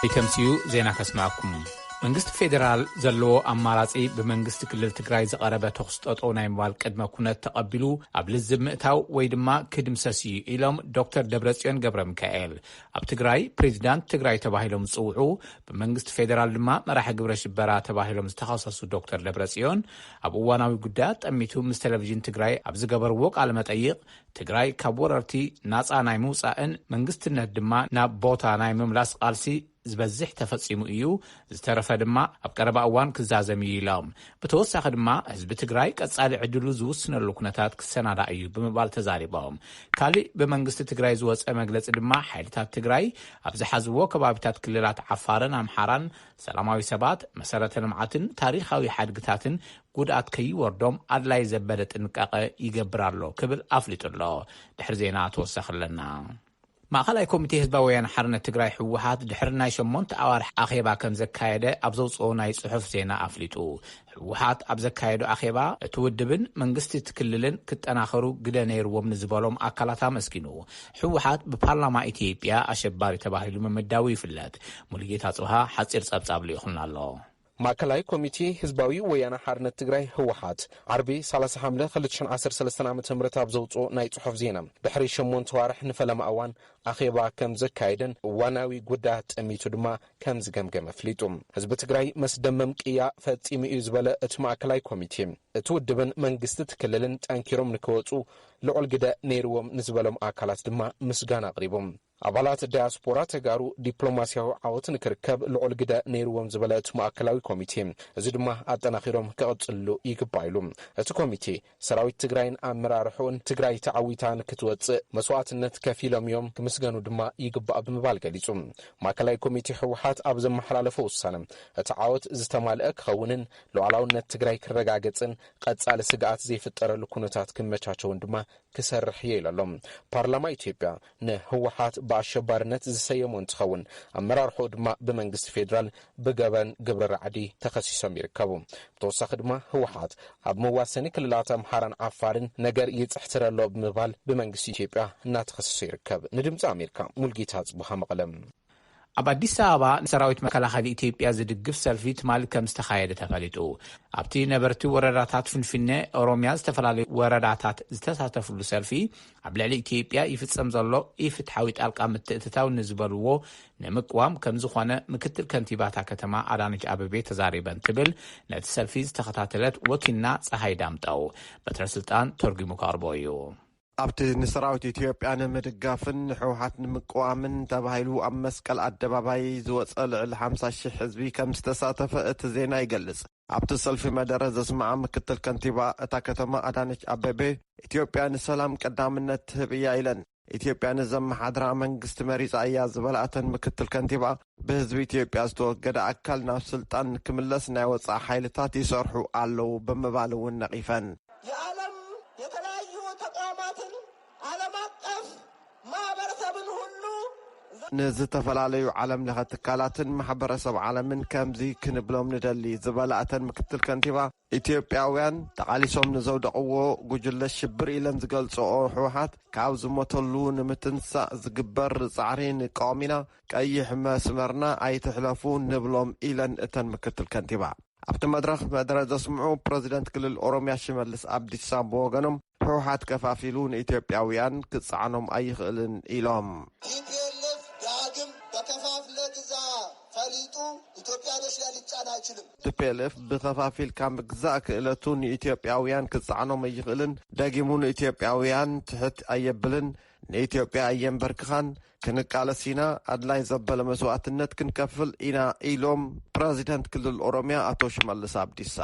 بتمسيو زينا كسمعكم መንግስቲ ፌደራል ዘለዎ አማራጺ በመንግስቲ ክልል ትግራይ ዘቀረበ ተኽስጦጦ ናይ ምባል ቅድመ ኩነት ተቀቢሉ ኣብ ልዝብ ምእታው ወይ ድማ ክድምሰስ ኢሎም ዶክተር ደብረጽዮን ገብረ ሚካኤል ኣብ ትግራይ ፕሬዝዳንት ትግራይ ተባሂሎም ጽውዑ በመንግስቲ ፌደራል ድማ መራሒ ግብረ ሽበራ ተባሂሎም ዝተኸሰሱ ዶክተር ደብረጽዮን ኣብ እዋናዊ ጉዳያት ጠሚቱ ምስ ቴሌቪዥን ትግራይ ኣብ ዝገበርዎ ቃለ መጠይቅ ትግራይ ካብ ወረርቲ ናጻ ናይ ምውጻእን መንግስትነት ድማ ናብ ቦታ ናይ ምምላስ ቃልሲ ዝበዝሕ ተፈጺሙ እዩ ዝተረፈ ድማ ኣብ ቀረባ እዋን ክዛዘም ኢሎም በተወሳኺ ድማ ህዝቢ ትግራይ ቀጻሊ ዕድሉ ዝውስነሉ ኩነታት ክሰናዳ እዩ ብምባል ተዛሪቦም ካሊ በመንግስቲ ትግራይ ዝወፀ መግለጽ ድማ ሓይልታት ትግራይ ኣብ ዝሓዝዎ ከባቢታት ክልላት ዓፋርን አምሓራን ሰላማዊ ሰባት መሰረተ ልምዓትን ታሪኻዊ ሓድግታትን ጉድኣት ከይወርዶም ኣድላይ ዘበለ ጥንቃቐ ይገብራሎ ክብል ኣፍሊጡሎ ድሕሪ ዜና ተወሰኸለና ማእኸላይ ኮሚቴ ህዝባዊ ወያነ ሓርነት ትግራይ ህወሓት ድሕሪ ናይ 8 ኣዋርሕ ኣኼባ ከም ዘካየደ ኣብ ዘውፅኦ ናይ ጽሑፍ ዜና ኣፍሊጡ ህወሓት ኣብ ዘካየዶ ኣኼባ እቲ ውድብን መንግስቲ ትክልልን ክጠናኸሩ ግደ ነይርዎም ንዝበሎም ኣካላት ኣመስኪኑ ህወሓት ብፓርላማ ኢትዮጵያ ኣሸባሪ ተባሂሉ መመዳዊ ይፍለጥ ሙሉጌታ ጽብሃ ሓፂር ጸብጻብ ልይኹልና ኣሎ ማእከላይ ኮሚቴ ህዝባዊ ወያነ ሓርነት ትግራይ ህወሓት ዓርቢ 30 ሐምለ 2013 ዓ.ም ኣብ ዘውፅኦ ናይ ጽሑፍ ዜና ድሕሪ 8 ዋርሕ ንፈለማ እዋን ኣኼባ ከም ዘካየደን እዋናዊ ጉዳያት ጠሚቱ ድማ ከም ዝገምገመ ኣፍሊጡ ህዝቢ ትግራይ መስደመም ቅያ ፈጺሙ እዩ ዝበለ እቲ ማእከላይ ኮሚቴ እቲ ውድብን መንግስቲ ትክልልን ጠንኪሮም ንክወፁ ልዑል ግደ ነይርዎም ንዝበሎም ኣካላት ድማ ምስጋና ኣቕሪቦም አባላት ዲያስፖራ ተጋሩ ዲፕሎማሲያዊ ዓወት ንክርከብ ልዑል ግደ ነይርዎም ዝበለ እቲ ማእከላዊ ኮሚቴ እዚ ድማ አጠናኺሮም ከቕጽሉ ይግባይሉ እቲ ኮሚቴ ሰራዊት ትግራይን ኣመራርሑን ትግራይ ተዓዊታ ንክትወጽእ መስዋዕትነት ከፊሎም እዮም ክምስገኑ ድማ ይግባእ ብምባል ገሊጹ ማእከላዊ ኮሚቴ ህወሓት ኣብ ዘመሓላለፈ ውሳነ እቲ ዓወት ዝተማልአ ክኸውንን ሉዓላውነት ትግራይ ክረጋገጽን ቀጻሊ ስግኣት ዘይፍጠረሉ ኩነታት ክመቻቸውን ድማ ክሰርሕ ይላሎም ፓርላማ ኢትዮጵያ ንህወሓት በአሸባሪነት ዝሰየሙ እንትኸውን አመራርሑ ድማ በመንግስት ፌደራል በገበን ግብረ ረዓዲ ተኸሲሶም ይርከቡ ተወሳኺ ድማ ህወሓት ኣብ መዋሰኒ ክልላት አምሓራን ዓፋርን ነገር ይጽሕትረሎ ብምባል በመንግስት ኢትዮጵያ እናተኸሰሰ ይርከብ ንድምፂ አሜሪካ ሙልጌታ ጽቡሃ መቐለም ኣብ አዲስ አበባ ሰራዊት መከላኸሊ ኢትዮጵያ ዝድግፍ ሰልፊ ትማል ከም ዝተኻየደ ተፈሊጡ ኣብቲ ነበርቲ ወረዳታት ፍንፍኔ ኦሮሚያ ዝተፈላለዩ ወረዳታት ዝተሳተፉሉ ሰልፊ ኣብ ልዕሊ ኢትዮጵያ ይፍጸም ዘሎ ኢፍትሓዊ ጣልቃ ምትእትታው ንዝበልዎ ንምቅዋም ከም ዝኾነ ምክትል ከንቲባታ ከተማ አዳነች አቤቤ ተዛሪበን ትብል ነቲ ሰልፊ ዝተኸታተለት ወኪልና ፀሐይ ዳምጠው በትረ ስልጣን ተርጉሙ ቀርቦ እዩ ኣብቲ ንሰራዊት ኢትዮጵያ ንምድጋፍን ህወሓት ንምቅዋምን ተባሂሉ ኣብ መስቀል ኣደባባይ ዝወፀ ልዕሊ 50,000 ህዝቢ ከም ዝተሳተፈ እቲ ዜና ይገልጽ ኣብቲ ሰልፊ መደረ ዘስማዓ ምክትል ከንቲባ እታ ከተማ አዳነች አቤቤ ኢትዮጵያ ንሰላም ቀዳምነት ትህብ እያ ኢለን ኢትዮጵያ ንዘመሓድራ መንግስቲ መሪፃ እያ ዝበልኣተን ምክትል ከንቲባ ብህዝቢ ኢትዮጵያ ዝተወገደ ኣካል ናብ ስልጣን ክምለስ ናይ ወፃኢ ሓይልታት ይሰርሑ ኣለዉ ብምባል እውን ነቒፈን የተለያዩ ተቋማትን ዓለም አቀፍ ማህበረሰብን ሁሉ ንዝተፈላለዩ ዓለም ለኸ ትካላትን ማሕበረሰብ ዓለምን ከምዚ ክንብሎም ንደሊ ዝበልኣተን ምክትል ከንቲባ ኢትዮጵያውያን ተቃሊሶም ንዘውደቕዎ ጉጅለ ሽብር ኢለን ዝገልጽኦ ህወሓት ካብ ዝሞተሉ ንምትንሳእ ዝግበር ጻዕሪ ንቃወሚና ቀይሕ መስመርና ኣይትሕለፉ ንብሎም ኢለን እተን ምክትል ከንቲባ ኣብቲ መድረኽ መደረ ዘስምዑ ፕሬዚደንት ክልል ኦሮሚያ ሽመልስ አብዲሳ ብወገኖም ህወሓት ከፋፊሉ ንኢትዮጵያውያን ክጻዕኖም ኣይኽእልን ኢሎም ኢፒኤልኤፍ ዳግም በከፋፍለ ግዛ ፈሊጡ ኢትዮጵያኖች ላይ ሊጫን አይችልም ቲፒኤልኤፍ ብከፋፊልካ ምግዛእ ክእለቱ ንኢትዮጵያውያን ክጻዕኖም ኣይኽእልን ደጊሙ ንኢትዮጵያውያን ትሕት ኣየብልን ንኢትዮጵያ ኣየንበርክኻን ክንቃለሲና ኣድላይ ዘበለ መስዋዕትነት ክንከፍል ኢና ኢሎም ፕሬዚደንት ክልል ኦሮሚያ አቶ ሽመልስ አብዲሳ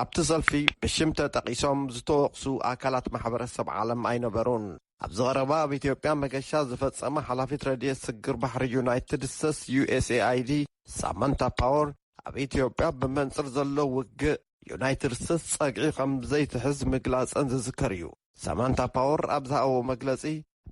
ኣብቲ ሰልፊ ብሽም ተጠቂሶም ዝተወቕሱ ኣካላት ማሕበረሰብ ዓለም ኣይነበሩን ኣብ ዝቐረባ ኣብ ኢትዮጵያ መገሻ ዝፈጸመ ሓላፊት ረድኤት ስግር ባሕሪ ዩናይትድ ስቴትስ USAID ሳማንታ ፓወር ኣብ ኢትዮጵያ ብመንጽር ዘሎ ውግእ ዩናይትድ ስቴትስ ጸግዒ ከም ዘይትሕዝ ምግላጸን ዝዝከር እዩ ሳማንታ ፓወር ኣብ ዝሃቦ መግለጺ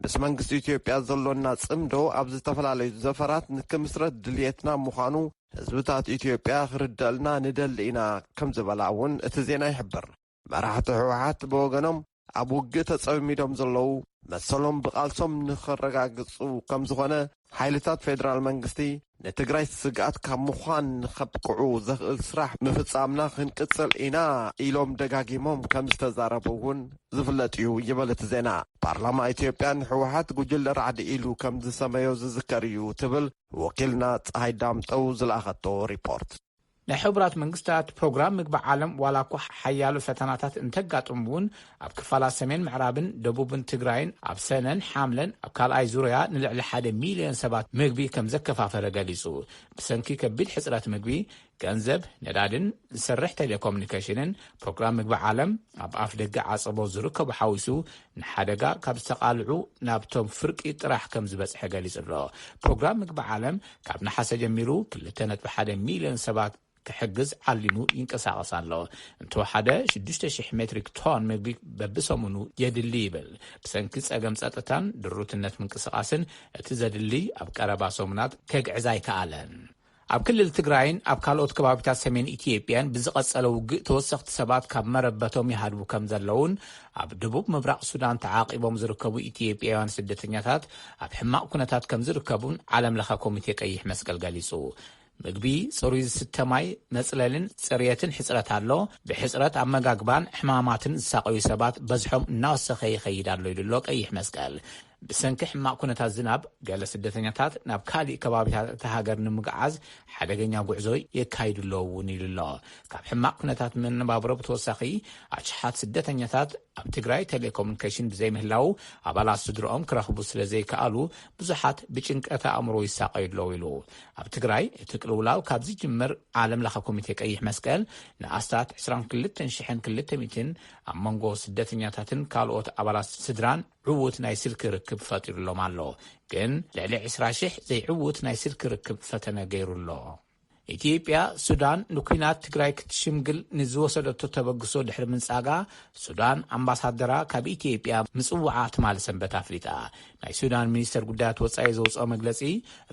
ምስ መንግስቲ ኢትዮጵያ ዘሎና ጽምዶ ኣብ ዝተፈላለዩ ዘፈራት ንክምስረት ድልየትና ምዃኑ ህዝብታት ኢትዮጵያ ክርዳልና ንደሊ ኢና ከም ዝበላ እውን እቲ ዜና ይሕብር መራሕቲ ህወሓት ብወገኖም ኣብ ውግእ ተጸሚዶም ዘለዉ መሰሎም ብቃልሶም ንኽረጋግጹ ከም ዝኾነ ሓይልታት ፌደራል መንግስቲ ንትግራይ ስግኣት ካብ ምዃን ንኸብቅዑ ዘኽእል ስራሕ ምፍጻምና ክንቅጽል ኢና ኢሎም ደጋጊሞም ከም ዝተዛረቡ እውን ዝፍለጥ እዩ ይበለት ዜና። ፓርላማ ኢትዮጵያን ሕወሓት ጉጅለ ራዕዲ ኢሉ ከም ዝሰመዮ ዝዝከር እዩ ትብል ወኪልና ፀሃይ ዳምጠው ዝለኣኸቶ ሪፖርት። ናይ ሕቡራት መንግስታት ፕሮግራም ምግቢ ዓለም ዋላ እኳ ሓያሉ ፈተናታት እንተጋጥሙ እውን ኣብ ክፋላት ሰሜን ምዕራብን ደቡብን ትግራይን ኣብ ሰነን ሓምለን ኣብ ካልኣይ ዙርያ ንልዕሊ 1 ሚልዮን ሰባት ምግቢ ከም ዘከፋፈለ ገሊጹ። ብሰንኪ ከቢድ ሕፅረት ምግቢ፣ ገንዘብ፣ ነዳድን ዝሰርሕ ቴሌኮሙኒኬሽንን ፕሮግራም ምግቢ ዓለም ኣብ ኣፍ ደገ ዓፀቦ ዝርከቡ ሓዊሱ ንሓደጋ ካብ ዝተቃልዑ ናብቶም ፍርቂ ጥራሕ ከም ዝበፅሐ ገሊጹ ኣሎ። ፕሮግራም ምግቢ ዓለም ካብ ነሓሰ ጀሚሩ 2.1 ሚልዮን ሰባት ክሕግዝ ዓሊሙ ይንቀሳቀስ ኣሎ። እንተወሓደ 6,000 ሜትሪክ ቶን ምግቢ በብሰሙኑ የድሊ ይብል። ብሰንኪ ፀገም ፀጥታን ድሩትነት ምንቅስቃስን እቲ ዘድሊ ኣብ ቀረባ ሰሙናት ከግዕዛ ኣይከኣለን። ኣብ ክልል ትግራይን ኣብ ካልኦት ከባቢታት ሰሜን ኢትዮጵያን ብዝቐጸለ ውግእ ተወሰኽቲ ሰባት ካብ መረበቶም ይሃድቡ ከም ዘለውን ኣብ ደቡብ ምብራቕ ሱዳን ተዓቂቦም ዝርከቡ ኢትዮጵያውያን ስደተኛታት ኣብ ሕማቕ ኩነታት ከም ዝርከቡን ዓለም ለኸ ኮሚቴ ቀይሕ መስቀል ገሊጹ። ምግቢ፣ ጽሩይ ዝስተ ማይ፣ መጽለልን ጽርየትን ሕፅረት ኣሎ። ብሕፅረት ኣመጋግባን ሕማማትን ዝሳቀዩ ሰባት በዝሖም እናወሰኸ ይኸይድ ኣሎ ይብሎ ቀይሕ መስቀል። ብሰንኪ ሕማቕ ኩነታት ዝናብ ገለ ስደተኛታት ናብ ካሊእ ከባቢታት እቲ ሃገር ንምግዓዝ ሓደገኛ ጉዕዞ የካይድሎ እውን ኢሉሎ። ካብ ሕማቕ ኩነታት መነባብሮ ብተወሳኺ ኣሽሓት ስደተኛታት ኣብ ትግራይ ቴሌኮሙኒኬሽን ብዘይምህላው ኣባላት ስድሮኦም ክረኽቡ ስለ ዘይከኣሉ ብዙሓት ብጭንቀት ኣእምሮ ይሳቀዩለው ኢሉ። ኣብ ትግራይ እቲ ቅልውላው ካብ ዝጅምር ዓለም ለኸ ኮሚቴ ቀይሕ መስቀል ንኣስታት 22,200 ኣብ መንጎ ስደተኛታትን ካልኦት ኣባላት ስድራን ዕውት ናይ ስልክ ርክብ ፈጢሩሎም ኣሎ። ግን ልዕሊ 20,000 ዘይዕውት ናይ ስልክ ርክብ ፈተነ ገይሩሎ። ኢትዮጵያ ሱዳን ንኩናት ትግራይ ክትሽምግል ንዝወሰደቶ ተበግሶ ድሕሪ ምንጻጋ ሱዳን ኣምባሳደራ ካብ ኢትዮጵያ ምጽዋዓ ትማል ሰንበት ኣፍሪጣ። ናይ ሱዳን ሚኒስተር ጉዳያት ወጻኢ ዘውፅኦ መግለጺ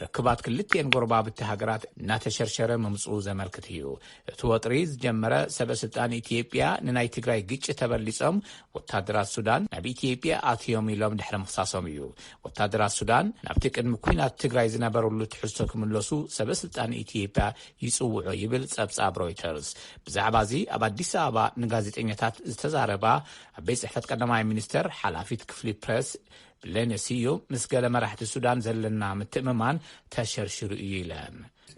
ርክባት ክልቲአን ጎረባብቲ ሃገራት እናተሸርሸረ መምጽኡ ዘመልክት እዩ። እቲ ወጥሪ ዝጀመረ ሰበስልጣን ኢትዮጵያ ንናይ ትግራይ ግጭት ተበሊጾም ወታደራት ሱዳን ናብ ኢትዮጵያ ኣትዮም ኢሎም ድሕሪ ምኽሳሶም እዩ። ወታደራት ሱዳን ናብቲ ቅድሚ ኩናት ትግራይ ዝነበረሉ ትሕዝቶ ክምለሱ ሰበስልጣን ኢትዮጵያ ይጽውዑ ይብል ጸብጻብ ሮይተርስ። ብዛዕባ እዚ ኣብ ኣዲስ ኣበባ ንጋዜጠኛታት ዝተዛረባ ኣብ ቤት ጽሕፈት ቀዳማይ ሚኒስተር ሓላፊት ክፍሊ ፕሬስ ብለነሲዮ ምስ ገለ መራሕቲ ሱዳን ዘለና ምትእምማን ተሸርሽሩ እዩ ኢለን።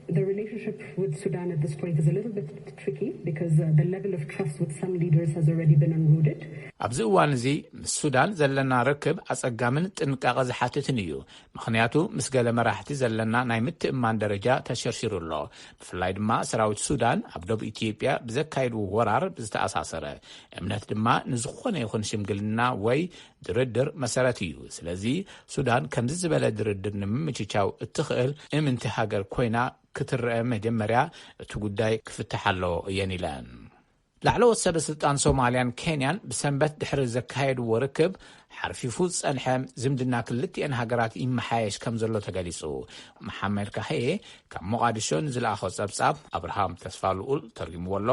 The relationship with Sudan at this point is a little bit tricky because the level of trust with some leaders has already been eroded. ኣብዚ እዋን እዚ ምስ ሱዳን ዘለና ርክብ ኣጸጋምን ጥንቃቐ ዝሓትትን እዩ። ምክንያቱ ምስ ገለ መራሕቲ ዘለና ናይ ምትእማን ደረጃ ተሸርሽሩ ኣሎ። ብፍላይ ድማ ሰራዊት ሱዳን ኣብ ደቡብ ኢትዮጵያ ብዘካይዱ ወራር ዝተኣሳሰረ እምነት ድማ ንዝኾነ ይኹን ሽምግልና ወይ ድርድር መሰረት እዩ። ስለዚ ሱዳን ከምዚ ዝበለ ድርድር ንምምችቻው እትኽእል እምንቲ ሃገር ኮይና ክትረአ መጀመርያ እቲ ጉዳይ ክፍትሕ ኣለዎ እየን ኢለን። ላዕለዎት ሰበስልጣን ሶማልያን ኬንያን ብሰንበት ድሕሪ ዘካየድዎ ርክብ ሓርፊፉ ዝጸንሐ ዝምድና ክልቲአን ሃገራት ይመሓየሽ ከም ዘሎ ተገሊጹ። መሓመድ ካህዬ ካብ ሞቃዲሾ ንዝለኣኾ ጸብጻብ ኣብርሃም ተስፋልኡል ተርጊምዎ ኣሎ።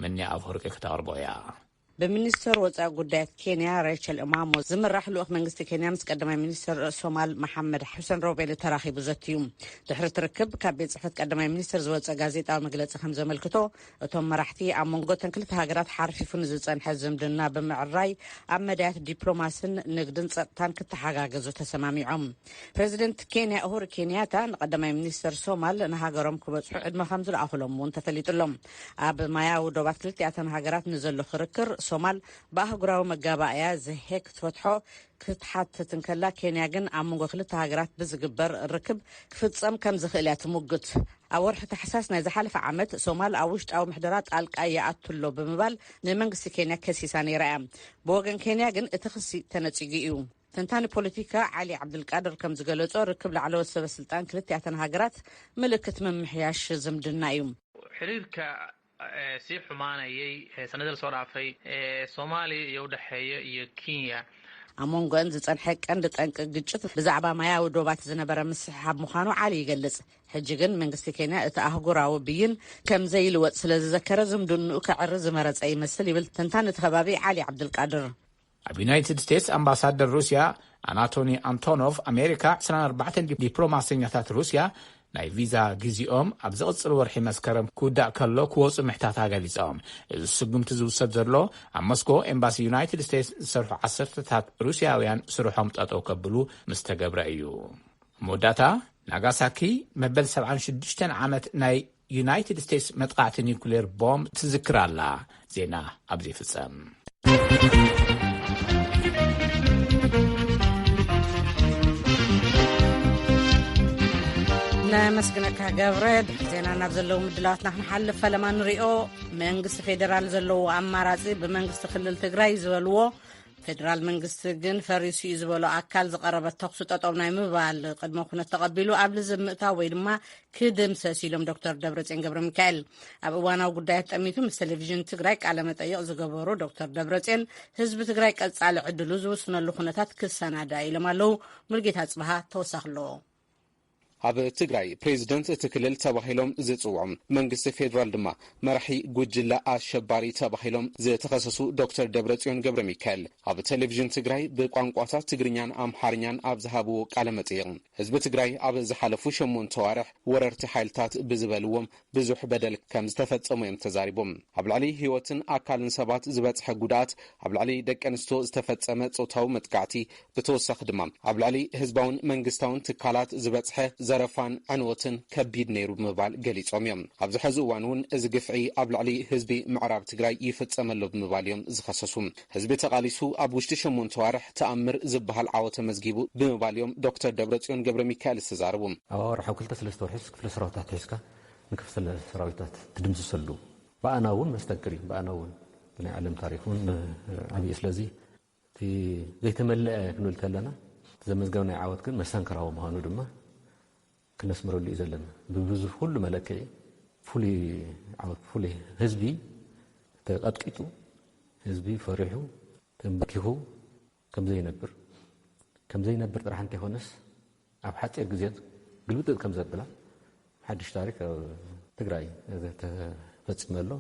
መን ኣብ ወርቂ ከተቕርቦ እያ። በሚኒስትር ወጻኢ ጉዳያት ኬንያ ሬቸል እማሞ ዝምራሕ ልኡኽ መንግስቲ ኬንያ ምስ ቀዳማይ ሚኒስትር ሶማል መሐመድ ሐሰን ሮቤል ተራኺቡ ዘትዩ ድሕሪ ትርክብ ካብ ቤት ጽሕፈት ቀዳማይ ሚኒስትር ዝወፀ ጋዜጣዊ መግለጺ ከም ዘመልክቶ እቶም መራሕቲ ኣብ መንጎተን ክልተ ሃገራት ሓርፊፉን ዝጸንሐ ዝምድና ብምዕራይ ኣብ መዳያት ዲፕሎማስን ንግድን ጸጥታን ክተሓጋገዙ ተሰማሚዖም። ፕሬዚደንት ኬንያ ኡሁሩ ኬንያታ ንቀዳማይ ሚኒስትር ሶማል ንሃገሮም ክበጽሑ ዕድመ ከም ዝለኣኹሎም እውን ተፈሊጡሎም። ኣብ ማያዊ ዶባት ክልቲአተን ሃገራት ንዘሎ ክርክር ሶማል በአህጉራዊ መጋባእያ ዘሄክ ትፈትሖ ክትሓትትን ከላ ኬንያ ግን ኣብ መንጎ ክልተ ሃገራት ብዝግበር ርክብ ክፍጸም ከም ዝኽእል እያ ትሙግት። ኣብ ወርሒ ታሕሳስ ናይ ዝሓለፈ ዓመት ሶማል ኣብ ውሽጣዊ ምሕደራ ጣልቃ ይኣትሎ ብምባል ንመንግስቲ ኬንያ ከሲሳ ነይራ እያ። ብወገን ኬንያ ግን እቲ ክሲ ተነጺጉ እዩ። ተንታኒ ፖለቲካ ዓሊ ዓብድልቃድር ከም ዝገለጾ ርክብ ላዕለዎት ሰበስልጣን ክልቲአተን ሃገራት ምልክት ምምሕያሽ ዝምድና እዩ። xiriirka si xumaanayay sanadii la soo dhaafay Soomaaliya iyo u dhaxeeya iyo Kenya ኣብ መንጎን ዝጸንሐ ቀንዲ ጠንቂ ግጭት ብዛዕባ ማያዊ ዶባት ዝነበረ ምስሓብ ምዃኑ ዓሊ ይገልጽ። ሕጂ ግን መንግስቲ ኬንያ እቲ ኣህጉራዊ ብይን ከም ዘይልወጥ ስለ ዝዘከረ ዝምድንኡ ክዕሪ ዝመረጸ ይመስል ይብል ተንታኒ ከባቢ ዓሊ ዓብድልቃድር። ኣብ ዩናይትድ ስቴትስ ኣምባሳደር ሩስያ ኣናቶኒ አንቶኖቭ ኣሜሪካ 24 ዲፕሎማስኛታት ሩስያ ናይ ቪዛ ግዜኦም ኣብ ዝቕፅል ወርሒ መስከረም ክውዳእ ከሎ ክወፁ ምሕታታ ገሊፆም እዚ ስጉምቲ ዝውሰድ ዘሎ ኣብ ሞስኮ ኤምባሲ ዩናይትድ ስቴትስ ዝሰርሑ 10ታት ሩስያውያን ስርሖም ጠጠው ከብሉ ምስ ተገብረ እዩ። መወዳእታ ናጋሳኪ መበል 76 ዓመት ናይ ዩናይትድ ስቴትስ መጥቃዕቲ ኒውክሌር ቦምብ ትዝክር ኣላ። ዜና ኣብዚ ይፍጸም። መስግነካ ገብረ ዜና ናብ ዘለው ምድላዋትና ክንሓልፍ ፈለማ ንሪኦ መንግስቲ ፌደራል ዘለዎ ኣማራፂ ብመንግስቲ ክልል ትግራይ ዝበልዎ ፌደራል መንግስቲ ግን ፈሪሱ እዩ ዝበሎ ኣካል ዝቐረበ ተኽሱ ጠጠው ናይ ምባል ቅድመ ኩነት ተቐቢሉ ኣብ ልዝምእታው ወይ ድማ ክድምሰስ ኢሎም ዶክተር ደብረጽዮን ገብረ ሚካኤል ኣብ እዋናዊ ጉዳያት ጠሚቱ ምስ ቴሌቭዥን ትግራይ ቃለ መጠይቕ ዝገበሩ ዶክተር ደብረጽዮን ህዝቢ ትግራይ ቀጻሊ ዕድሉ ዝውስነሉ ኩነታት ክሰናዳ ኢሎም ኣለው። ሙልጌታ ጽባሃ ተወሳኽሎ ኣብ ትግራይ ፕሬዚደንት እቲ ክልል ተባሂሎም ዝጽውዑም መንግስቲ ፌደራል ድማ መራሒ ጉጅለ ኣሸባሪ ተባሂሎም ዝተኸሰሱ ዶክተር ደብረጽዮን ገብረ ሚካኤል ኣብ ቴሌቭዥን ትግራይ ብቋንቋታት ትግርኛን ኣምሓርኛን ኣብ ዝሃብዎ ቃለ መጠይቕ ህዝቢ ትግራይ ኣብ ዝሓለፉ 8 ወርሕ ወረርቲ ሓይልታት ብዝበልዎም ብዙሕ በደል ከም ዝተፈጸሙ እዮም ተዛሪቦም። ኣብ ላዕሊ ህይወትን ኣካልን ሰባት ዝበጽሐ ጉድኣት፣ ኣብ ላዕሊ ደቂ ኣንስትዮ ዝተፈጸመ ጾታዊ መጥቃዕቲ፣ ብተወሳኺ ድማ ኣብ ላዕሊ ህዝባውን መንግስታውን ትካላት ዝበጽሐ ዘረፋን ዕንወትን ከቢድ ነይሩ ብምባል ገሊጾም እዮም። ኣብዚ ሕዚ እዋን እውን እዚ ግፍዒ ኣብ ላዕሊ ህዝቢ ምዕራብ ትግራይ ይፍጸመሎ ብምባል እዮም ዝኸሰሱ። ህዝቢ ተቓሊሱ ኣብ ውሽጢ 8 ወርሕ ተኣምር ዝበሃል ዓወተ መዝጊቡ ብምባል እዮም ዶክተር ደብረጽዮን ገብረ ሚካኤል ዝተዛረቡ። ኣብ ወርሒ 2-3 ወርሒ ክፍለ ሰራዊታት ሒዝካ ንክፍለ ሰራዊታት ትድምስሰሉ በኣና እውን መስተንክር እዩ። በኣና እውን ብናይ ዓለም ታሪክ እውን ዓብዪ ስለዚ እቲ ዘይተመልአ ክንብል ከለና ዘመዝገብ ናይ ዓወት ግን መስተንክራዊ ምዃኑ ድማ ክነስምረሉ እዩ ዘለና። ብብዙሕ ኩሉ መለክዒ ፍሉይ ዓወት ፍሉይ ህዝቢ ተቐጥቂጡ ህዝቢ ፈሪሑ ተንበኪኹ ከምዘይነብር ጥራሕ እንተይኮነስ ኣብ ሓፂር ግዜ ግልብጥጥ ከም ዘብላ ሓድሽ ታሪክ ትግራይ ተፈፂመሎ።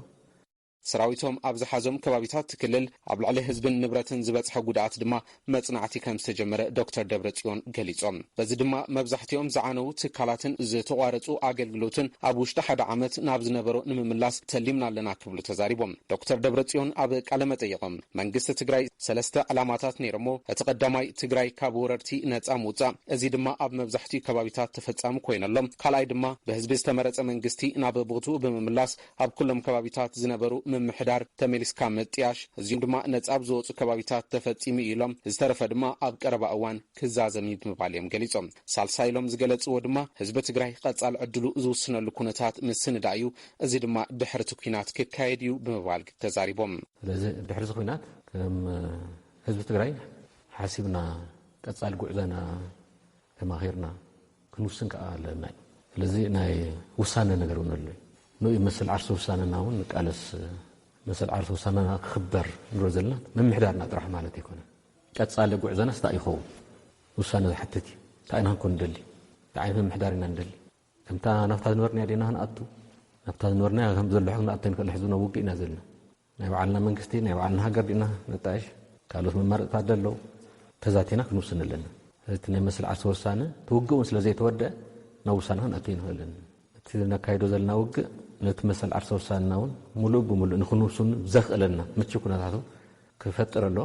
ሰራዊቶም ኣብ ዝሓዞም ከባቢታት ክልል ኣብ ላዕሊ ህዝብን ንብረትን ዝበጽሐ ጉድኣት ድማ መጽናዕቲ ከም ዝተጀመረ ዶክተር ደብረጽዮን ገሊጾም። በዚ ድማ መብዛሕትኦም ዝዓነዉ ትካላትን ዝተቋረጹ ኣገልግሎትን ኣብ ውሽጢ 1 ዓመት ናብ ዝነበሮ ንምምላስ ተሊምና ኣለና ክብሉ ተዛሪቦም። ዶክተር ደብረጽዮን ኣብ ቃለ መጠይቖም መንግስቲ ትግራይ 3 ዕላማታት ነይሮሞ። እቲ ቀዳማይ ትግራይ ካብ ወረርቲ ነጻ ምውፃእ፣ እዚ ድማ ኣብ መብዛሕትኡ ከባቢታት ተፈጻሚ ኮይነሎም። ካልኣይ ድማ ብህዝቢ ዝተመረጸ መንግስቲ ናብ ቦትኡ ብምምላስ ኣብ ኩሎም ከባቢታት ዝነበሩ ምምሕዳር ተመሊስካ ምጥያሽ፣ እዚኦም ድማ ነጻ ዝወፁ ከባቢታት ተፈጺሙ ኢሎም ዝተረፈ ድማ ኣብ ቀረባ እዋን ክዛዘም ብምባል እዮም ገሊጾም። ሳልሳይ ኢሎም ዝገለጽዎ ድማ ህዝቢ ትግራይ ቀጻሊ ዕድሉ ዝውስነሉ ኩነታት ምስንዳእ እዩ። እዚ ድማ ድሕርቲ ኩናት ክካየድ እዩ ብምባል ተዛሪቦም። ስለዚ ድሕሪ ኩናት ከም ህዝቢ ትግራይ ሓሲብና ቀጻሊ ጉዕዞና ተማኺርና ክንውስን ከዓ ኣለና። ስለዚ ናይ ውሳነ ነገር እውን ኣሎ ነው ይመስል ዓርሶ ውሳነና እውን ቃለስ መስል ዓርሶ ውሳነና ክኽበር ንሮ ዘለና ምምሕዳርና ጥራሕ ማለት ይኮነ ቀጻሊ ጉዕዞና ስታይ ይኸው ውሳነ ዝሓትት ታይና ኮን ደሊ ታይና ምምሕዳርና እንደሊ ከምታ ናፍታ ዝነበርና ዲና ንኣቱ ናፍታ ዝነበርና ከም ዘሎ ሕግና ኣተን ከለ ሕዝብና ውግእና ዘለና ናይ ባዕልና መንግስቲ ናይ ባዕልና ሃገር ዲና ነጣሽ ካልኦት መማርፅታት ደለው ተዛቲና ክንውስን ኣለና። እቲ ናይ መስል ዓርሶ ውሳነ ትውግኡን ስለዘይተወደአ ናብ ውሳነ ክንኣተን ንኽእልን እቲ ነካይዶ ዘለና ውግእ ነቲ መሰል ዓርሶ ውሳነናውን ሙሉእ ብምሉእ ንክንውስን ዘኽእለና ምቹ ኩነታቱ ክፈጥር ኣሎ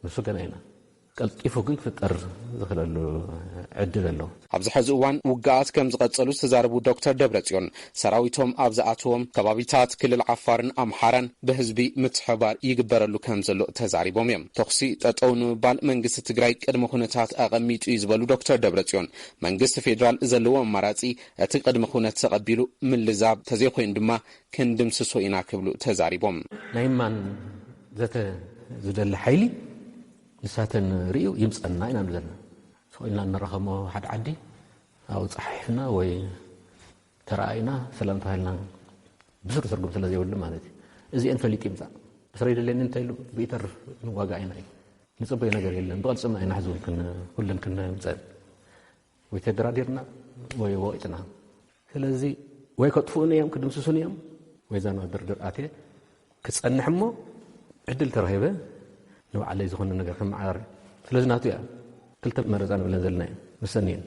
ንሱ ገና ኢና ቀልጢፉ ግን ክፍጠር ዝኽእለሉ ዕድል ኣሎ። ኣብዚ ሕዚ እዋን ውግኣት ከም ዝቐጸሉ ዝተዛረቡ ዶክተር ደብረጽዮን ሰራዊቶም ኣብ ዝኣትዎም ከባቢታት ክልል ዓፋርን ኣምሓራን ብህዝቢ ምትሕባር ይግበረሉ ከም ዘሎ ተዛሪቦም እዮም። ተኽሲ ጠጠው ንምባል መንግስቲ ትግራይ ቅድመ ኩነታት ኣቐሚጡ እዩ ዝበሉ ዶክተር ደብረጽዮን መንግስቲ ፌደራል ዘለዎ ኣማራፂ እቲ ቅድመ ኩነት ተቐቢሉ ምልዛብ ተዘይኮይኑ ድማ ክንድምስሶ ኢና ክብሉ ተዛሪቦም። ናይ ማን ዘተ ዝደሊ ሓይሊ ንሳተን ርእዩ ይምፀና ኢና ንዘልና ሰውኢልና እንረኸሞ ሓደ ዓዲ ኣብ ፀሓሕና ወይ ተረኣይና ሰላም ተባሂልና ብስሩ ትርጉም ስለዘይብሉ ማለት እዩ እዚአን ፈሊጥ ይምፃእ እስራኤል ለኒ እንተይሉ ብኢተር ንዋጋእ ኢና እዩ ንፅበይ ነገር የለን ብቕልፅምና ኢና ሕዝቡን ኩለን ክንምፀን ወይ ተደራዲርና ወይ ወቂጥና ስለዚ ወይ ከጥፉኡን እዮም ክድምስሱን እዮም ወይ ዛና ድርድር ኣትየ ክፀንሕ እሞ ዕድል ተረሂበ ንባዕለይ ዝኾነ ነገር ከመዓር ስለዚ ናቱ እያ ክልተ መረፃ ንብለን ዘለና እዩ ምሰኒን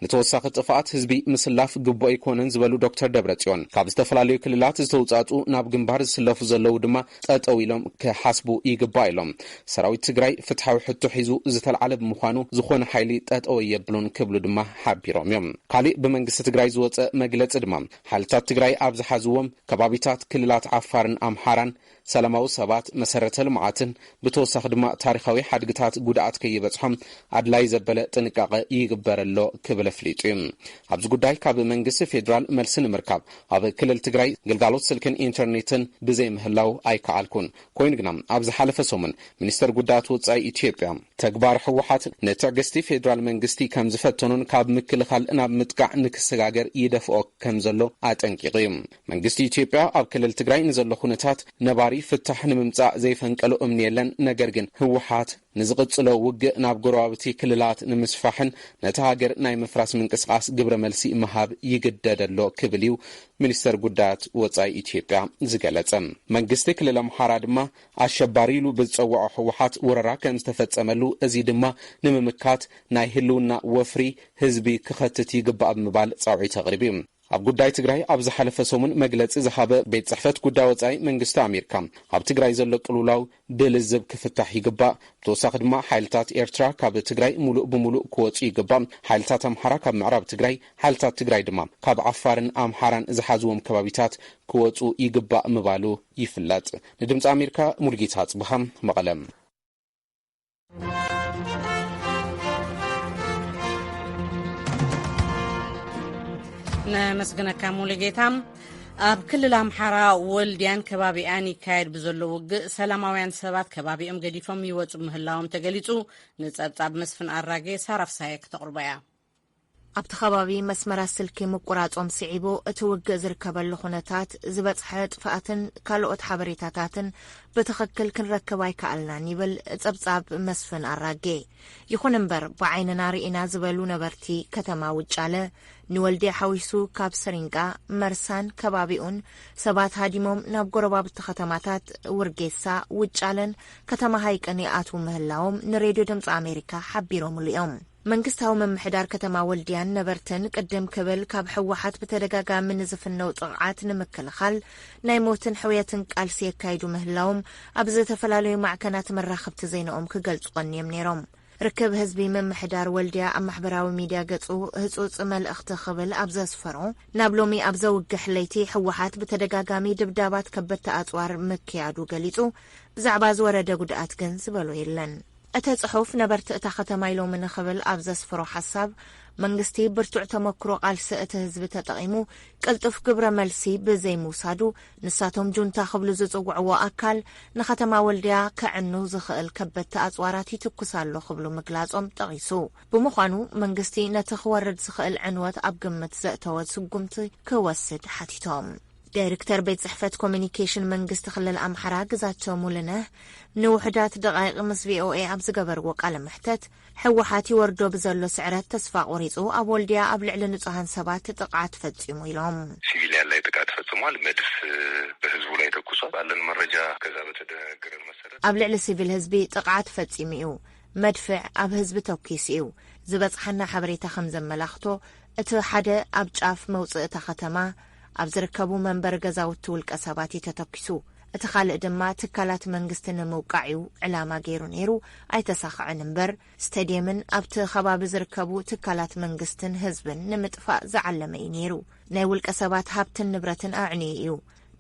ንተወሳኺ ጥፋኣት ህዝቢ ምስላፍ ግቡእ ኣይኮነን ዝበሉ ዶክተር ደብረጽዮን ካብ ዝተፈላለዩ ክልላት ዝተውጻጹ ናብ ግንባር ዝስለፉ ዘለዉ ድማ ጠጠው ኢሎም ክሓስቡ ይግባእ ኢሎም ሰራዊት ትግራይ ፍትሓዊ ሕቶ ሒዙ ዝተልዓለ ብምዃኑ ዝኾነ ሓይሊ ጠጠው የብሉን ክብሉ ድማ ሓቢሮም እዮም። ካሊእ ብመንግስቲ ትግራይ ዝወፀ መግለፂ ድማ ሓይልታት ትግራይ ኣብ ዝሓዝዎም ከባቢታት ክልላት ዓፋርን ኣምሓራን ሰላማዊ ሰባት መሰረተ ልምዓትን ብተወሳኺ ድማ ታሪኻዊ ሓድግታት ጉድኣት ከይበጽሖም ኣድላይ ዘበለ ጥንቃቐ ይግበረሎ ክብል ኣፍሊጡ እዩ። ኣብዚ ጉዳይ ካብ መንግስቲ ፌደራል መልሲ ንምርካብ ኣብ ክልል ትግራይ ግልጋሎት ስልክን ኢንተርኔትን ብዘይ ምህላው ኣይከኣልኩን። ኮይኑ ግና ኣብ ዝሓለፈ ሰሙን ሚኒስተር ጉዳያት ወጻኢ ኢትዮጵያ ተግባር ሕወሓት ንትዕግስቲ ፌደራል መንግስቲ ከም ዝፈተኑን ካብ ምክልኻል ናብ ምጥቃዕ ንክሰጋገር ይደፍኦ ከም ዘሎ ኣጠንቂቑ እዩ። መንግስቲ ኢትዮጵያ ኣብ ክልል ትግራይ ንዘሎ ኩነታት ነባሪ ፍታሕ ንምምጻእ ዘይፈንቀሎ እምኒ የለን፣ ነገር ግን ሕወሓት ንዝቕጽሎ ውግእ ናብ ጎረባብቲ ክልላት ንምስፋሕን ነቲ ሃገር ናይ ምፍራስ ምንቅስቃስ ግብረ መልሲ መሃብ ይግደደሎ ክብል እዩ ሚኒስተር ጉዳያት ወጻኢ ኢትዮጵያ ዝገለጸ። መንግስቲ ክልል ኣምሓራ ድማ ኣሸባሪ ኢሉ ብዝጸውዖ ሕወሓት ወረራ ከም ዝተፈጸመሉ እዚ ድማ ንምምካት ናይ ህልውና ወፍሪ ህዝቢ ክኸትት ይግባእ ብምባል ጻውዒት ኣቕሪቡ እዩ። ኣብ ጉዳይ ትግራይ ኣብ ዝሓለፈ ሰሙን መግለፂ ዝሃበ ቤት ጽሕፈት ጉዳይ ወጻኢ መንግስቲ ኣሜሪካ ኣብ ትግራይ ዘሎ ቅልውላው ብልዝብ ክፍታሕ ይግባእ፣ ብተወሳኺ ድማ ሓይልታት ኤርትራ ካብ ትግራይ ሙሉእ ብምሉእ ክወፁ ይግባእ፣ ሓይልታት ኣምሓራ ካብ ምዕራብ ትግራይ፣ ሓይልታት ትግራይ ድማ ካብ ዓፋርን ኣምሓራን ዝሓዝዎም ከባቢታት ክወፁ ይግባእ ምባሉ ይፍለጥ። ንድምፂ ኣሜሪካ ሙልጌታ ጽብሃም መቐለም። ነመስግነካ ሙሉጌታ። ኣብ ክልል ኣምሓራ ወልድያን ከባቢኣን ይካየድ ብዘሎ ውግእ ሰላማውያን ሰባት ከባቢኦም ገዲፎም ይወፁ ምህላዎም ተገሊጹ። ንጸብጻብ መስፍን ኣራጌ ሳራፍሳየ ከተቕርበያ ኣብቲ ከባቢ መስመራት ስልኪ ምቁራጾም ስዒቦ እቲ ውግእ ዝርከበሉ ኩነታት ዝበጽሐ ጥፋኣትን ካልኦት ሓበሬታታትን ብትኽክል ክንረክብ ኣይከኣልናን ይብል ጸብጻብ መስፍን ኣራጌ። ይኹን እምበር ብዓይንና ርኢና ዝበሉ ነበርቲ ከተማ ውጫለ ንወልዴ ሓዊሱ ካብ ሰሪንቃ መርሳን ከባቢኡን ሰባት ሃዲሞም ናብ ጎረባብቲ ከተማታት ውርጌሳ ውጫለን ከተማ ሃይቅን ይኣትዉ ምህላዎም ንሬድዮ ድምፂ ኣሜሪካ ሓቢሮሙሉ እዮም። መንግስታዊ መምሕዳር ከተማ ወልድያን ነበርትን ቅድም ክብል ካብ ሕወሓት ብተደጋጋሚ ንዝፍነው ጥቕዓት ንምክልኻል ናይ ሞትን ሕውየትን ቃልሲ የካይዱ ምህላዎም ኣብ ዝተፈላለዩ ማዕከናት መራኸብቲ ዜናኦም ክገልጹ ቀኒዮም ነይሮም። ርክብ ህዝቢ መምሕዳር ወልድያ ኣብ ማሕበራዊ ሚድያ ገጹ ህጹጽ መልእኽቲ ክብል ኣብ ዘስፈሮ ናብ ሎሚ ኣብ ዘውግሕ ለይቲ ሕወሓት ብተደጋጋሚ ድብዳባት ከበድቲ ኣጽዋር ምክያዱ ገሊጹ ብዛዕባ ዝወረደ ጉድኣት ግን ዝበሎ የለን። እቲ ጽሑፍ ነበርቲ እታ ከተማ ኢሎም ንኽብል ኣብ ዘስፈሮ ሓሳብ መንግስቲ ብርቱዕ ተመክሮ ቃልሲ እቲ ህዝቢ ተጠቒሙ ቅልጡፍ ግብረ መልሲ ብዘይምውሳዱ ንሳቶም ጁንታ ክብሉ ዝጽውዕዎ ኣካል ንከተማ ወልድያ ከዕኑ ዝኽእል ከበድቲ ኣጽዋራት ይትኩስ ኣሎ ክብሉ ምግላጾም ጠቒሱ። ብምዃኑ መንግስቲ ነቲ ክወርድ ዝኽእል ዕንወት ኣብ ግምት ዘእተወ ስጉምቲ ክወስድ ሓቲቶም። ዳይሬክተር ቤት ጽሕፈት ኮሚኒኬሽን መንግስቲ ክልል ኣምሓራ ግዛቸው ሙሉነህ ንውሕዳት ደቃይቕ ምስ ቪኦኤ ኣብ ዝገበርዎ ቃለ ምሕተት ሕወሓት ይወርዶ ብዘሎ ስዕረት ተስፋ ቆሪጹ ኣብ ወልድያ ኣብ ልዕሊ ንጹሃን ሰባት ጥቃት ፈጺሙ ኢሎም። ሲቪሊያን ላይ ጥቃት ፈጽሟል። መድፍ በህዝቡ ላይ ተኩሷል። ባለን መረጃ ከዛ በተደረገ መሰረት ኣብ ልዕሊ ሲቪል ህዝቢ ጥቃት ፈጺሙ እዩ። መድፍዕ ኣብ ህዝቢ ተኪስ እዩ። ዝበጽሐና ሓበሬታ ከም ዘመላኽቶ እቲ ሓደ ኣብ ጫፍ መውፅእ እታ ከተማ ኣብ ዝርከቡ መንበር ገዛውቲ ውልቀ ሰባት ተተኪሱ፣ እቲ ካልእ ድማ ትካላት መንግስቲ ንምውቃዕ እዩ ዕላማ ገይሩ ነይሩ። ኣይተሳኽዕን እምበር ስታድየምን ኣብቲ ከባቢ ዝርከቡ ትካላት መንግስትን ህዝብን ንምጥፋእ ዝዓለመ እዩ ነይሩ። ናይ ውልቀ ሰባት ሃብትን ንብረትን ኣዕንዩ እዩ።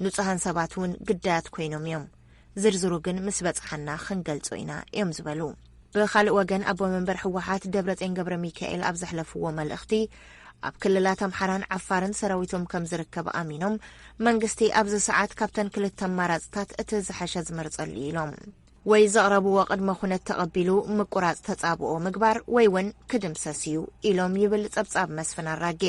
ንጹሃን ሰባት እውን ግዳያት ኮይኖም እዮም። ዝርዝሩ ግን ምስ በጽሐና ክንገልጾ ኢና እዮም ዝበሉ። ብኻልእ ወገን ኣቦ መንበር ሕወሓት ደብረጽዮን ገብረ ሚካኤል ኣብ ዘሕለፍዎ መልእኽቲ ኣብ ክልላት ኣምሓራን ዓፋርን ሰራዊቶም ከም ዝርከብ ኣሚኖም መንግስቲ ኣብዚ ሰዓት ካብተን ክልተ ኣማራጽታት እቲ ዝሓሸ ዝመርጸሉ ኢሎም ወይ ዘቕረብዎ ቅድመ ኩነት ተቐቢሉ ምቁራጽ ተጻብኦ ምግባር ወይ እውን ክድምሰስ እዩ ኢሎም ይብል ጸብጻብ መስፍን ኣራጌ።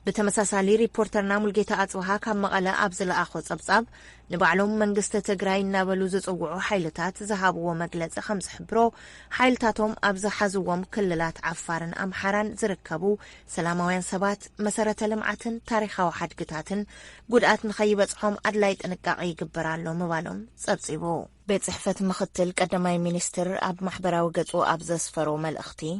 ብተመሳሳሊ ሪፖርተርና ሙልጌታ ኣጽብሃ ካብ መቐለ ኣብ ዝለኣኾ ጸብጻብ ንባዕሎም መንግስቲ ትግራይ እናበሉ ዝጽውዑ ሓይልታት ዝሃብዎ መግለጺ ከም ዝሕብሮ ሓይልታቶም ኣብ ዝሓዝዎም ክልላት ዓፋርን ኣምሓራን ዝርከቡ ሰላማውያን ሰባት መሰረተ ልምዓትን ታሪኻዊ ሓድግታትን ጉድኣት ንኸይበጽሖም ኣድላይ ጥንቃቐ ይግበር ኣሎ ምባሎም ጸብጺቡ ቤት ጽሕፈት ምክትል ቀዳማይ ሚኒስትር ኣብ ማሕበራዊ ገጹ ኣብ ዘስፈሮ መልእኽቲ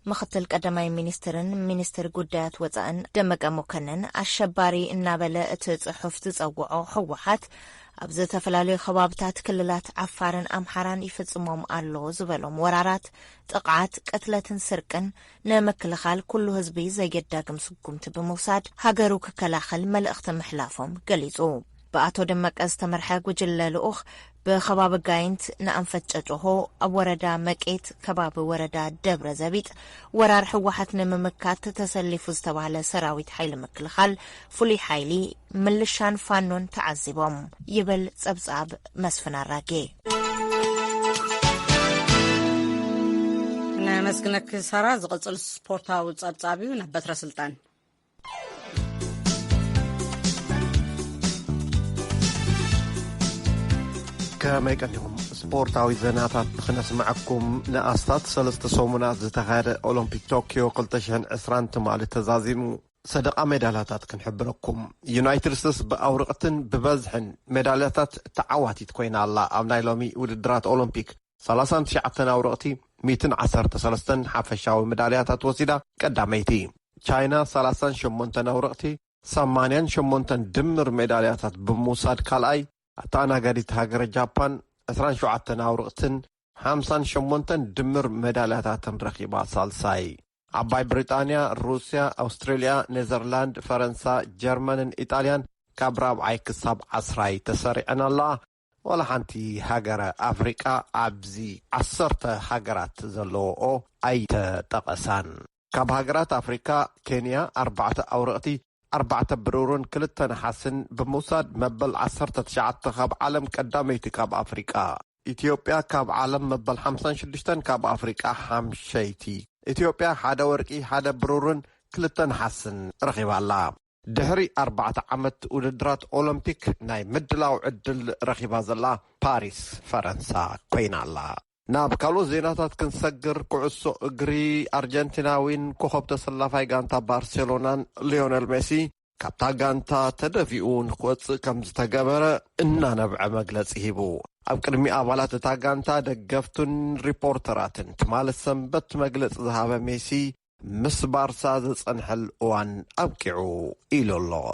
ምክትል ቀዳማይ ሚኒስትርን ሚኒስትር ጉዳያት ወጻእን ደመቀ መኮነን ኣሸባሪ እናበለ እቲ ጽሑፍ ዝጸውዖ ህወሓት ኣብ ዝተፈላለዩ ከባብታት ክልላት ዓፋርን ኣምሓራን ይፍጽሞም ኣሎ ዝበሎም ወራራት ጥቃት ቅትለትን ስርቅን ንመክልኻል ኩሉ ህዝቢ ዘየዳግም ስጉምቲ ብምውሳድ ሃገሩ ክከላኸል መልእኽቲ ምሕላፎም ገሊጹ በአቶ ደመቀ ዝተመርሐ ጉጅለ ልኡኽ በኸባቢ ጋይንት ንኣንፈት ጨጭሆ ኣብ ወረዳ መቄት ከባቢ ወረዳ ደብረ ዘቢጥ ወራር ህወሓት ንምምካት ተሰሊፉ ዝተባሃለ ሰራዊት ሓይሊ ምክልኻል ፍሉይ ሓይሊ ምልሻን ፋኖን ተዓዚቦም ይብል ጸብጻብ መስፍን ኣራጌ መስግነክ ሰራ ዝቕጽል ስፖርታዊ ጸብጻብ እዩ ናብ በትረ ስልጣን كما يقدمهم سبورتاوي زناتات نسمعكم نأستات 3 سومونات زتخاد أولمبيك طوكيو قلتشهن 20 تمال التزازيم صدق ميداليات كنحبركم يونايتد ستيتس بأورقتن ببزحن ميداليات تعواتي تكوين الله أمناي لومي ودرات أولمبيك 39 أورقتي 213 حفشاوي ميداليات وسيدة قداميتي تشاينا 38 أورقتي 88 دمر ميداليات بموساد كالاي أتانا قريت هاجر جابان 27 أورقتن 58 دمر ميداليات رقيبة سالساي عباي بريطانيا روسيا أستراليا نيذرلاند فرنسا جرمن إيطاليان كابراب عيك ساب عصراي تسرعنا الله ولا حنتي هاجر أفريقيا عبزي 10 هاجرات زلو أي تقسان كاب هاجرات أفريقيا كينيا 4 أورقتي 4 برورون كلتنا حسن بموساد مبل 19 كاب عالم قداميتي كاب أفريقيا إثيوبيا كاب عالم مبل 56 كاب أفريقيا حمشيتي إثيوبيا حدا ورقي حدا برورون كلتنا حسن رغب الله دهري 4 عمت ودرات أولمبيك ناي مدلاو عدل رغب الله باريس فرنسا كوين الله ناب كالو زيناتات كنسجر كعسو اجري أرجنتيناوين كوخب تسلافاي غانتا بارسلونان ليونيل ميسي كابتا غانتا تدفئون قوص كمزتقبر إنا نبع مجلس هيبو أبقرمي أبالات تا غانتا دقفتن ريبورتراتن تمال السنبت مجلس ذهاب ميسي مس بارسا زنحل وان أبكعو إلو الله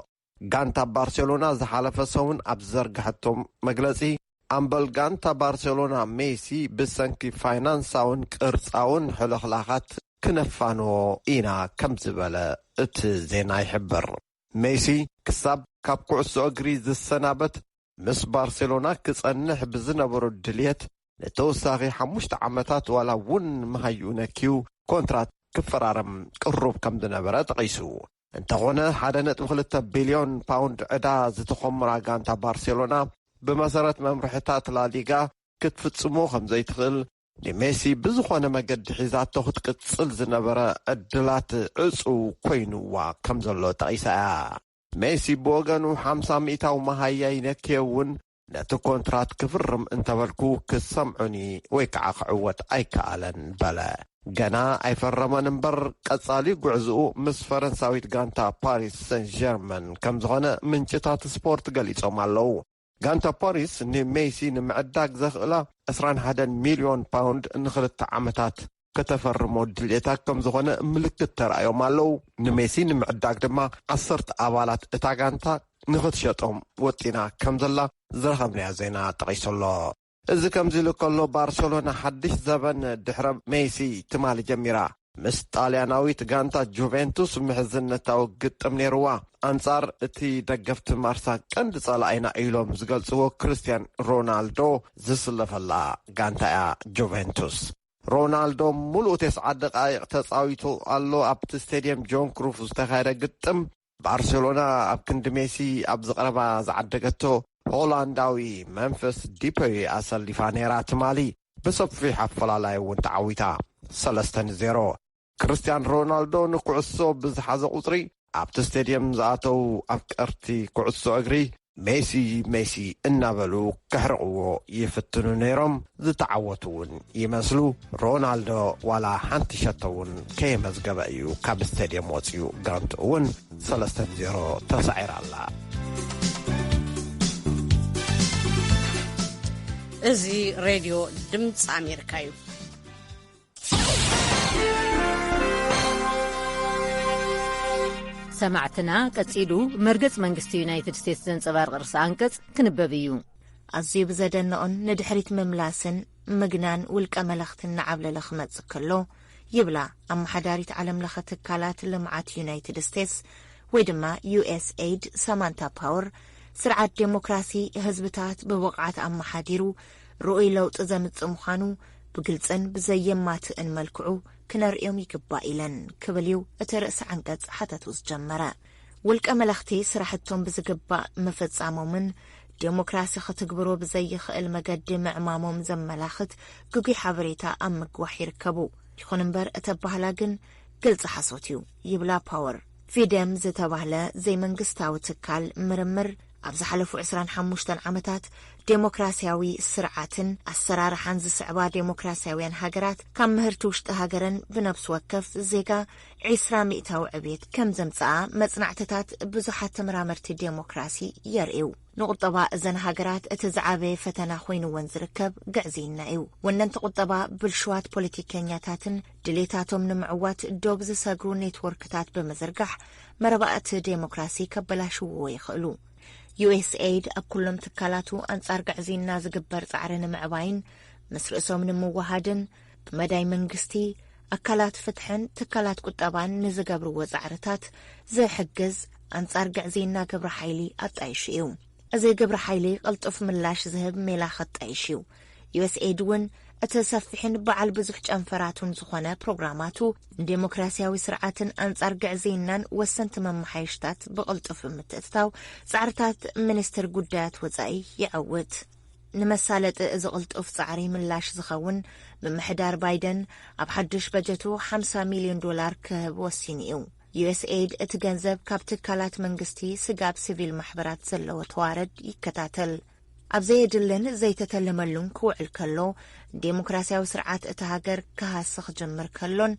غانتا بارسلونا زحالف سون أبزرق حتم مجلسي أمبل غانتا بارسلونا ميسي بسنكي فاينانساون قرصاون حلخلاخات كنفانو إينا كمزبالة اتزينا يحبر ميسي كساب كاب كعسو أغريز السنابت مس بارسلونا كسأنح بزنبرو الدليت لتوساغي 5 عمتات ولا ون مهيونا كيو كونترات كفرارم قروب كم دنبرا تقيسو انتغونا حدا 2 بليون باوند عدا زتخمرا غانتا بارسلونا بمسارات ممرحتات لاليغا كتفتصمو خمزي تخل لميسي بزخوانا مقد حيزات تخد كتصل زنبرا الدلات عصو كوينوا كمزلو تقيسا ميسي بوغانو 500 ومهايا ينكيون ناتو كونترات كفرم انتبالكو كسمعني ويكعاق عوات ايكالن بلا غانا اي فرمان نمبر قصالي قعزو مس فرنساويت غانتا باريس سان جيرمان كمزغانا من جتات سبورت قليصو مالو غانتا باريس ني ميسي نمعداق زخلا 21 مليون باوند نخلت عمتات كتفرمو دليتاك كمزغانا ملكت ترأيو مالو نميسي نمعداق دما 10 أبالات اتا غانتا نخت شطهم وطينا كمزلا زرهمنا زينا تغيسو الله إذا كمزيلو كله بارسلونا حدش زبن دحرم ميسي تمالي جميرا مستالياناويت غانتا جوفنتوس محزنة وقت منيروا أنصار اتي دقفت مارسا كند صالعينا ايلوم زقلسو كريستيان رونالدو زسلف الله غانتا جوفنتوس رونالدو ملو 9 دقائق تصاويتو اللو ابت ستاديوم جون كروف استخيرا قطم بارسلونا اب كند ميسي اب زقربا زعدقتو هولنداوي منفس ديبي أصل لفانيرات مالي بصفي حفلالاي وانتعويتا 3-0 كريستيان رونالدو نكعسو بزحازة قطري ابت ستاديوم زاتو ابكرتي كعسو اغري ሜሲ እናበሉ ክሕርቕዎ ይፍትኑ ነይሮም ዝተዓወቱውን ይመስሉ ሮናልዶ ዋላ ሓንቲ ሸተውን ከየመዝገበ እዩ ካብ ስታድየም ወፅዩ ጋንቱ እውን 3-0 ተሳዒራ ኣላ እዚ ሬድዮ ድምፂ ኣሜሪካ እዩ ሰማዕትና ቀፂሉ መርገጽ መንግስቲ ዩናይትድ ስቴትስ ዘንጸባርቕ ርእሲ አንቀጽ ክንበብ እዩ ኣዝዩ ብዘደንቕን ንድሕሪት ምምላስን ምግናን ውልቀ መለኽትን ንዓብለለ ክመጽእ ከሎ ይብላ ኣመሓዳሪት ዓለም ለኸ ትካላት ልምዓት ዩናይትድ ስቴትስ ወይ ድማ USAID ሳማንታ ፓወር ስርዓት ዴሞክራሲ ህዝብታት ብብቕዓት ኣመሓዲሩ ርኡይ ለውጢ ዘምጽእ ምዃኑ ብግልጽን ብዘየማትእን መልክዑ ክነርእዮም ይግባእ ኢለን ክብል እዩ እቲ ርእሲ ዓንቀጽ ሓተቱ ዝጀመረ ውልቀ መለኽቲ ስራሕቶም ብዝግባእ መፈጻሞምን ዴሞክራሲ ክትግብሮ ብዘይኽእል መገዲ ምዕማሞም ዘመላኽት ግጉይ ሓበሬታ ኣብ ምግዋሕ ይርከቡ ይኹን እምበር እተባህላ ግን ግልጽ ሓሶት እዩ ይብላ ፓወር ፊደም ዝተባህለ ዘይመንግስታዊ ትካል ምርምር ኣብ ዝሓለፉ 25 ዓመታት ዴሞክራሲያዊ ስርዓትን ኣሰራርሓን ዝስዕባ ዴሞክራሲያውያን ሃገራት ካብ ምህርቲ ውሽጢ ሃገረን ብነብሲ ወከፍ ዜጋ 20 ዕብየት ከም ዘምጽኣ መጽናዕትታት ብዙሓት ተመራመርቲ ዴሞክራሲ የርእዩ ንቁጠባ እዘን ሃገራት እቲ ዝዓበየ ፈተና ኮይኑወን ዝርከብ ግዕዚና እዩ ወነንቲ ቁጠባ ብልሽዋት ፖለቲከኛታትን ድሌታቶም ንምዕዋት ዶብ ዝሰግሩ ኔትወርክታት በመዘርጋሕ መረባእቲ ዴሞክራሲ ከበላሽዎ ይኽእሉ USAID ኣብ ኩሎም ትካላቱ ኣንጻር ግዕዚና ዝግበር ጻዕሪ ንምዕባይን ምስ ርእሶም ንምዋሃድን ብመዳይ መንግስቲ ኣካላት ፍትሕን ትካላት ቁጠባን ንዝገብርዎ ጻዕርታት ዝሕግዝ ኣንጻር ግዕዚና ግብረ ሓይሊ ኣጣይሹ እዩ እዚ ግብረ ሓይሊ ቅልጡፍ ምላሽ ዝህብ ሜላ ኸጣይሽ እዩ USAID እውን እቲ ሰፊሕን በዓል ብዙሕ ጨንፈራቱን ዝኾነ ፕሮግራማቱ ዴሞክራሲያዊ ስርዓትን ኣንጻር ግዕዚናን ወሰንቲ መማሓይሽታት ብቕልጡፍ ምትእትታው ጻዕርታት ሚኒስትር ጉዳያት ወጻኢ ይዕውት ንመሳለጢ እዚ ቅልጡፍ ጻዕሪ ምላሽ ዝኸውን ብምሕዳር ባይደን ኣብ ሓድሽ በጀቱ $50 ሚልዮን ክህብ ወሲኑ እዩ USAID እቲ ገንዘብ ካብ ትካላት መንግስቲ ስጋብ ሲቪል ማሕበራት ዘለዎ ተዋረድ ይከታተል ኣብ ዘየድልን ዘይተተለመሉን ክውዕል ከሎ ዴሞክራሲያዊ ስርዓት እቲ ሃገር ክሃስኽ ጀምር ከሎን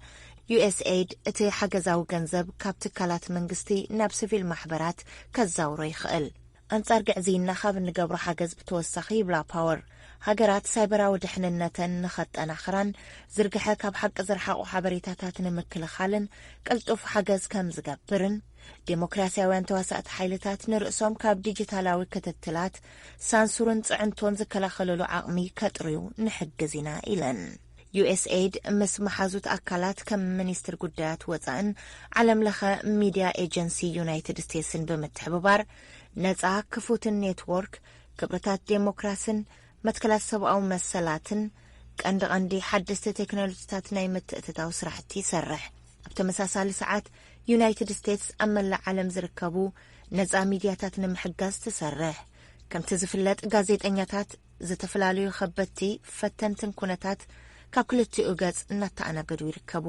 USAID እቲ ሓገዛዊ ገንዘብ ካብ ትካላት መንግስቲ ናብ ሲቪል ማሕበራት ከዛውሮ ይኽእል ኣንጻር ግዕዚና ካብ ንገብሮ ሓገዝ ብተወሳኺ ይብላ ፓወር ሃገራት ሳይበራዊ ድሕንነተን ንኸጠናኽራን ዝርግሐ ካብ ሓቂ ዝረሓቑ ሓበሬታታት ንምክልኻልን ቅልጡፍ ሓገዝ ከም ዝገብርን ዴሞክራሲያውያን ተዋሳእቲ ሓይልታት ንርእሶም ካብ ዲጂታላዊ ክትትላት ሳንሱርን ጽዕንቶን ዝከላኸለሉ ዓቕሚ ከጥርዩ ንሕግዝ ኢና ኢለን USAID ምስ መሓዙት ኣካላት ከም ሚኒስትር ጉዳያት ወጻእን ዓለም ለኸ ሚድያ ኤጀንሲ ዩናይትድ ስቴትስን ብምትሕብባር ነጻ ክፉትን ኔትወርክ ክብርታት ዴሞክራስን መትከላት ሰብኣዊ መሰላትን ቀንዲ ሓደስቲ ቴክኖሎጂታት ናይ ምትእትታው ስራሕቲ ይሰርሕ ኣብ ተመሳሳሊ ሰዓት ዩናይትድ ስቴትስ ኣብ መላእ ዓለም ዝርከቡ ነጻ ሚድያታት ንምሕጋዝ ትሰርሕ ከምቲ ዝፍለጥ ጋዜጠኛታት ዝተፈላለዩ ኸበድቲ ፈተንትን ኩነታት ካብ ክልቲኡ ገጽ እናተኣነገዱ ይርከቡ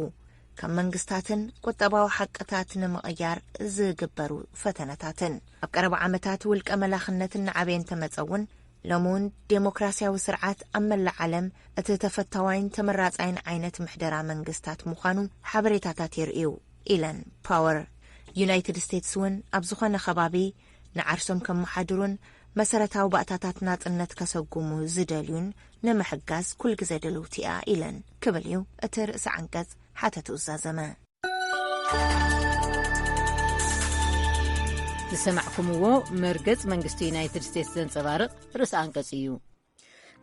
ካብ መንግስታትን ቁጠባዊ ሓቅታት ንምቕያር ዝግበሩ ፈተነታትን ኣብ ቀረባ ዓመታት ውልቀ መላኽነትን ንዓበየን ተመጸውን ሎሙን ዴሞክራሲያዊ ስርዓት ኣብ መላእ ዓለም እቲ ተፈታዋይን ተመራጻይን ዓይነት ምሕደራ መንግስታት ምዃኑ ሓበሬታታት የርእዩ ኢለን ፓወር ዩናይትድ ስቴትስ እውን ኣብ ዝኾነ ከባቢ ንዓርሶም ከመሓድሩን መሰረታዊ ባእታታት ናጽነት ከሰጉሙ ዝደልዩን ንምሕጋዝ ኩል ግዜ ድልውቲ እያ ኢለን ክብል እዩ እቲ ርእሲ ዓንቀጽ ሓተቱ እዛዘመ ዝሰማዕኩምዎ መርገጽ መንግስቲ ዩናይትድ ስቴትስ ዘንጸባርቕ ርእሲ አንቀጽ እዩ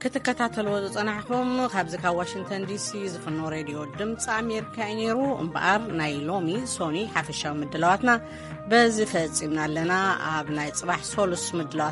ክትከታተልዎ ዝጸናሕኩም ካብዚ ካብ ዋሽንግተን ዲሲ ዝፍኖ ሬድዮ ድምፂ ኣሜሪካ ነይሩ እምበኣር ናይ ሎሚ ሶኒ ሓፈሻዊ ምድላዋትና በዚ ፈጺምና ኣለና ኣብ ናይ ጽባሕ ሶሉስ ምድላዋት